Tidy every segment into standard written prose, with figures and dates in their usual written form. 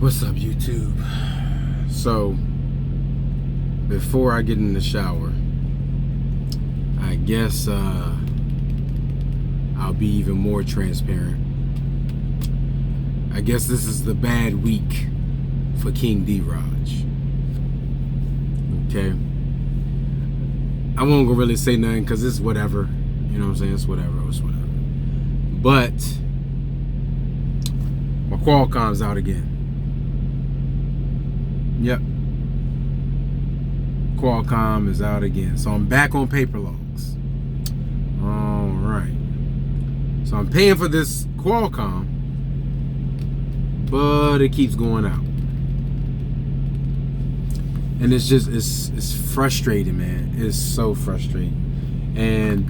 What's up, YouTube? So, before I get in the shower, I guess I'll be even more transparent. I guess this is the bad week for KingDrodge. Okay? I won't go really say nothing because it's whatever. You know what I'm saying? It's whatever. But my QualComm's out again. Yep. QualComm is out again. So I'm back on paper logs. Alright. So I'm paying for this QualComm, but it keeps going out. And it's just, it's frustrating, man. It's so frustrating. And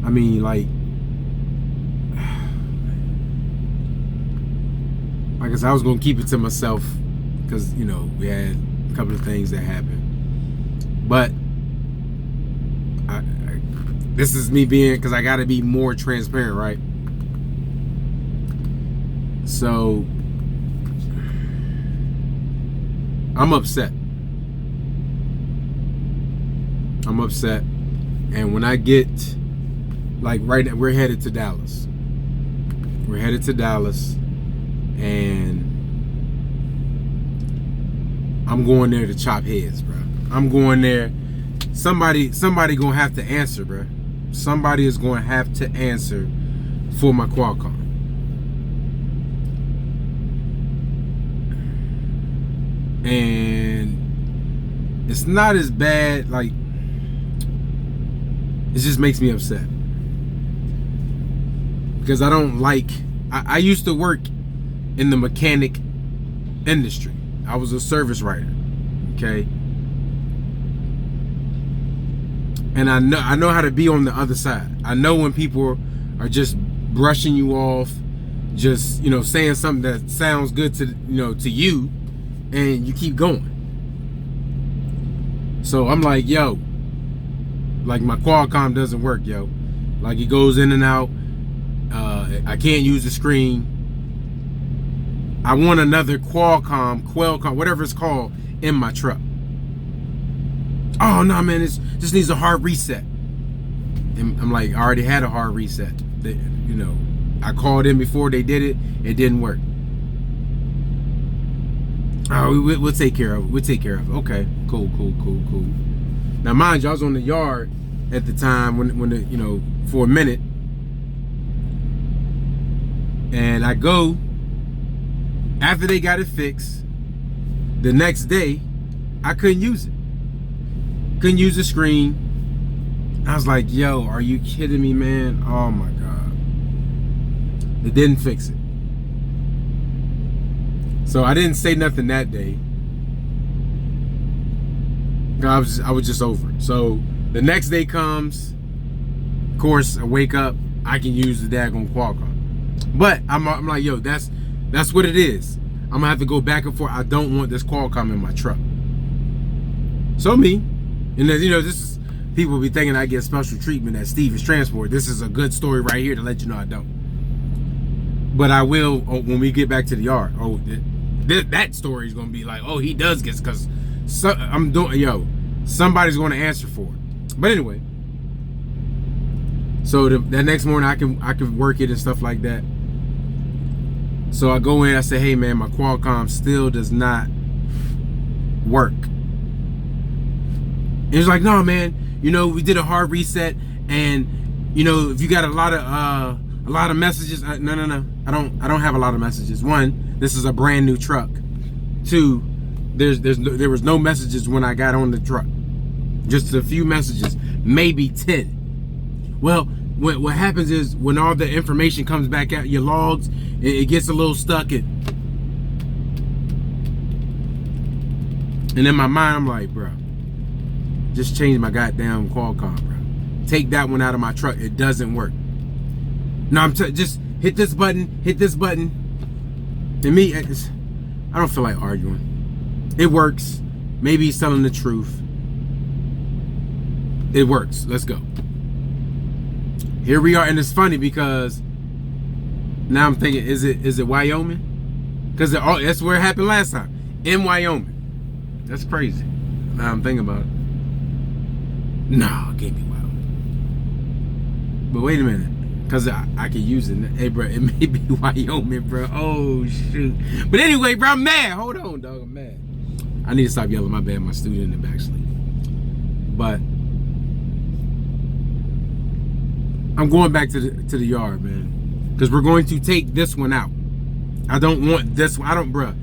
I mean, like I said, I was gonna keep it to myself because, you know, we had a couple of things that happened. But this is me being, because I gotta be more transparent, right? So I'm upset. And when I get, like, right now, we're headed to Dallas. And I'm going there to chop heads, bro. I'm going there. Somebody gonna have to answer, bro. Somebody is gonna have to answer for my QualComm. And it's not as bad, like, it just makes me upset. Because I don't like, I used to work in the mechanic industry. I was a service writer, okay? And I know how to be on the other side. I know when people are just brushing you off, just, you know, saying something that sounds good to, you know, to you, and you keep going. So I'm like, yo, like, my QualComm doesn't work, yo. Like, it goes in and out. I can't use the screen. I want another QualComm, whatever it's called, in my truck. Oh no, man, it just needs a hard reset. And I'm like, I already had a hard reset. You know, I called in before they did it. It didn't work. Oh, we'll take care of it. Okay, cool. Now, mind you, I was on the yard at the time when you know, for a minute, and I go. After they got it fixed, the next day, I couldn't use it. Couldn't use the screen. I was like, yo, are you kidding me, man? Oh my God. They didn't fix it. So I didn't say nothing that day. I was just over it. So the next day comes, of course, I wake up, I can use the daggone QualComm. But I'm like, yo, that's what it is. I'm gonna have to go back and forth. I don't want this QualComm in my truck. So me, and then, you know, this is, people be thinking I get special treatment at Stevens Transport. This is a good story right here to let you know I don't. But I will when we get back to the yard. Oh, that story is gonna be like, oh, he does get, because I'm doing, yo, somebody's gonna answer for it. But anyway, so that next morning I can work it and stuff like that. So I go in, I say, hey man, my QualComm still does not work. And he's like, no man, you know, we did a hard reset, and you know, if you got a lot of messages, no, I don't have a lot of messages. One, this is a brand new truck. Two, there was no messages when I got on the truck. Just a few messages, maybe 10. Well, what happens is when all the information comes back out, your logs, it gets a little stuck. And in my mind, I'm like, bro, just change my goddamn QualComm, bro. Take that one out of my truck. It doesn't work. No, just hit this button. And me, I don't feel like arguing. It works. Maybe he's telling the truth. It works. Let's go. Here we are, and it's funny because Now I'm thinking, is it Wyoming? Because that's where it happened last time, in Wyoming. That's crazy. Now I'm thinking about it. No, it can't be Wyoming. But wait a minute, because I can use it. Hey, bro, it may be Wyoming, bro. Oh, shoot. But anyway, bro, I'm mad. Hold on, dog. I'm mad. I need to stop yelling. My bad. My student in the back sleep. But I'm going back to the yard, man. Because we're going to take this one out. I don't want this one. I don't, bro.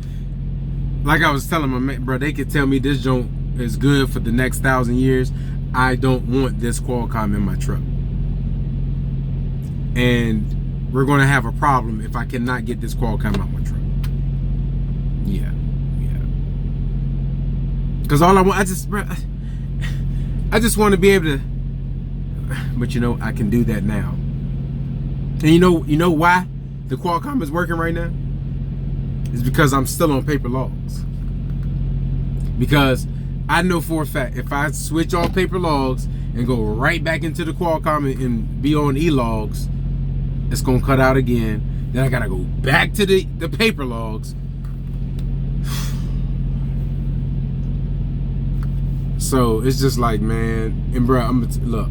Like I was telling my man, bro, they could tell me this joint is good for the next 1,000 years. I don't want this QualComm in my truck. And we're going to have a problem if I cannot get this QualComm out my truck. Yeah. Because all I want, I just want to be able to, but you know, I can do that now. And you know why the QualComm is working right now? It's because I'm still on paper logs. Because I know for a fact, if I switch off paper logs and go right back into the QualComm and be on e-logs, it's gonna cut out again. Then I gotta go back to the paper logs. So it's just like, man, and bro, look,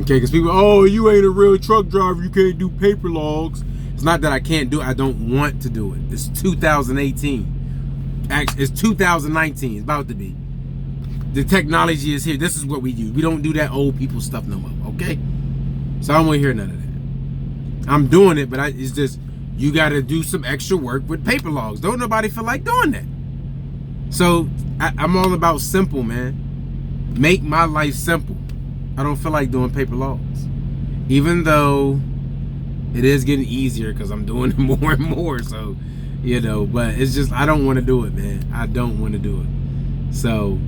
okay, because people, oh, you ain't a real truck driver, you can't do paper logs. It's not that I can't do it, I don't want to do it. It's 2018. Actually, it's 2019, it's about to be. The technology is here, this is what we use. We don't do that old people stuff no more, okay? So I don't want to hear none of that. I'm doing it, but it's just, you gotta do some extra work with paper logs. Don't nobody feel like doing that. So I'm all about simple, man. Make my life simple. I don't feel like doing paper logs, even though it is getting easier because I'm doing it more and more. So, you know, but it's just, I don't want to do it, man. I don't want to do it. So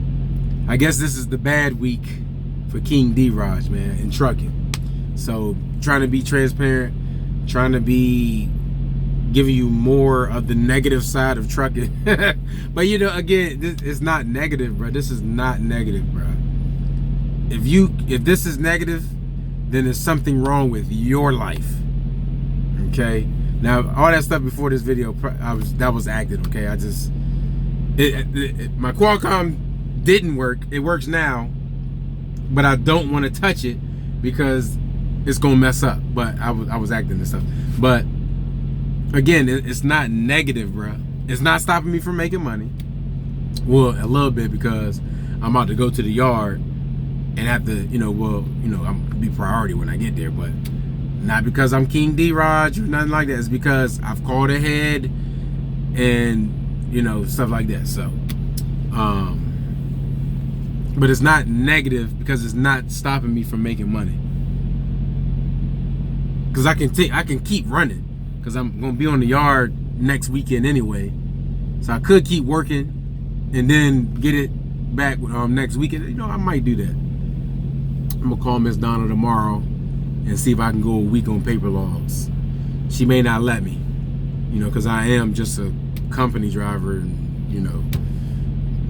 I guess this is the bad week for KingDrodge, man, in trucking. So trying to be transparent, trying to be giving you more of the negative side of trucking. But you know, again, it's not negative, bro. This is not negative, bro. If this is negative, then there's something wrong with your life. Okay. Now, all that stuff before this video, that was acted. Okay. My QualComm didn't work. It works now, but I don't want to touch it because it's gonna mess up. But I was acting and stuff. But again, it's not negative, bro. It's not stopping me from making money. Well, a little bit, because I'm about to go to the yard and have to, I'm be priority when I get there, but not because I'm KingDrodge or nothing like that. It's because I've called ahead and, stuff like that. So, but it's not negative because it's not stopping me from making money. Because I can keep running, because I'm gonna be on the yard next weekend anyway. So I could keep working and then get it back next weekend. I might do that. I'm gonna call Miss Donna tomorrow and see if I can go a week on paper logs. She may not let me, because I am just a company driver, and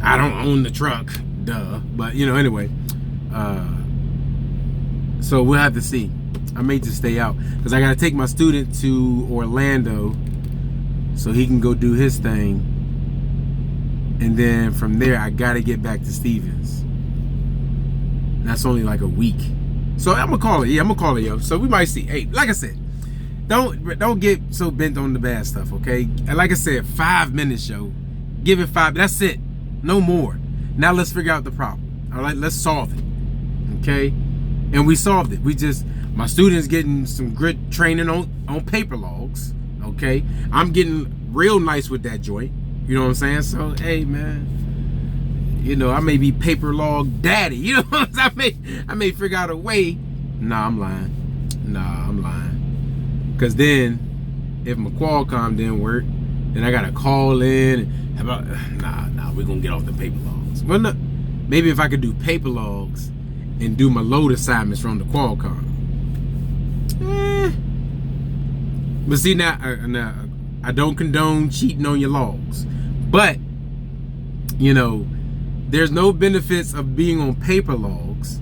I don't own the truck, duh. But anyway, so we'll have to see. I may just stay out because I gotta take my student to Orlando so he can go do his thing, and then from there I gotta get back to Stevens. And that's only like a week, so I'm gonna call it. Yeah, I'm gonna call it, yo. So we might see. Hey, like I said, don't get so bent on the bad stuff, okay? And like I said, 5 minutes, yo. Give it 5. That's it. No more. Now let's figure out the problem. All right, let's solve it. Okay, and we solved it. My students getting some good training on paper logs. Okay, I'm getting real nice with that joint. You know what I'm saying? So hey, man, I may be paper log daddy. You know what I'm saying? I may figure out a way. Nah, I'm lying. Cause then if my QualComm didn't work, then I gotta call in. Nah, we're gonna get off the paper logs. Well, no, maybe if I could do paper logs and do my load assignments from the QualComm. But see, now I don't condone cheating on your logs, but there's no benefits of being on paper logs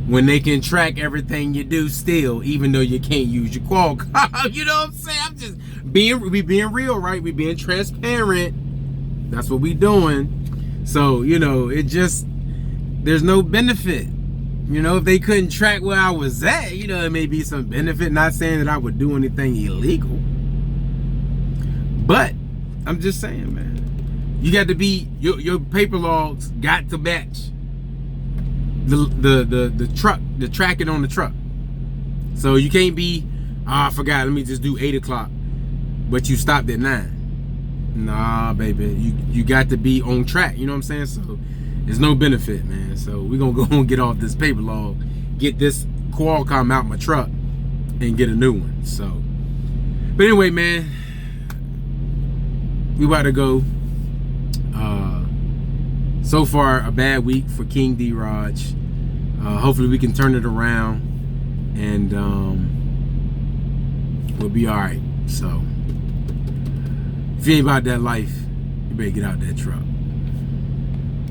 when they can track everything you do still, even though you can't use your QualComm. You know what I'm saying? I'm just we being real, right? We being transparent. That's what we doing. So, you know, it just, there's no benefit. You know, if they couldn't track where I was at, you know, it may be some benefit. Not saying that I would do anything illegal, but I'm just saying, man, you got to be, your paper logs got to match the truck, the tracking on the truck. So you can't be, I forgot, let me just do 8 o'clock, but you stopped at 9. Nah, baby, you got to be on track. You know what I'm saying? So there's no benefit, man. So we're gonna go and get off this paper log, get this QualComm out my truck, and get a new one. So, but anyway, man, we about to go. So far, a bad week for KingDrodge. Hopefully, we can turn it around, and we'll be all right. So, if you ain't about that life, you better get out that truck.